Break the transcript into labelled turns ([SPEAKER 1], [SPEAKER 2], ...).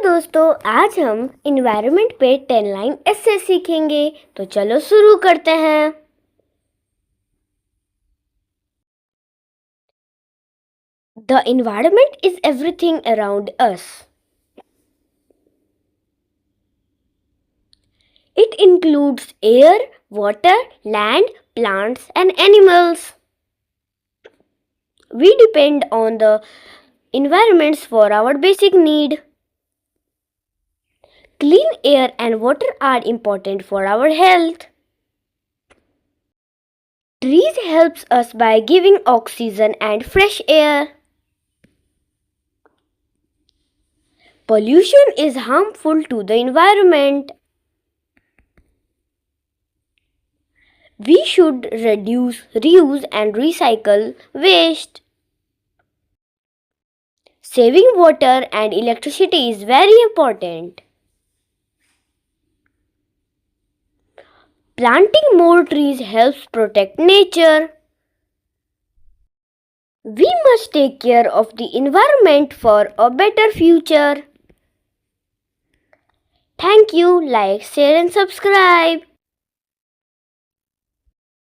[SPEAKER 1] दोस्तों, आज हम इन्वायरमेंट पे 10 लाइन ऐसे सीखेंगे। तो चलो शुरू करते हैं। The environment is everything around us. It includes air, water, land, plants and animals. We depend on the environments for our basic need. Clean air and water are important for our health. Trees helps us by giving oxygen and fresh air. Pollution is harmful to the environment. We should reduce, reuse and recycle waste. Saving water and electricity is very important. Planting more trees helps protect nature. We must take care of the environment for a better future. Thank you. Like, share and subscribe.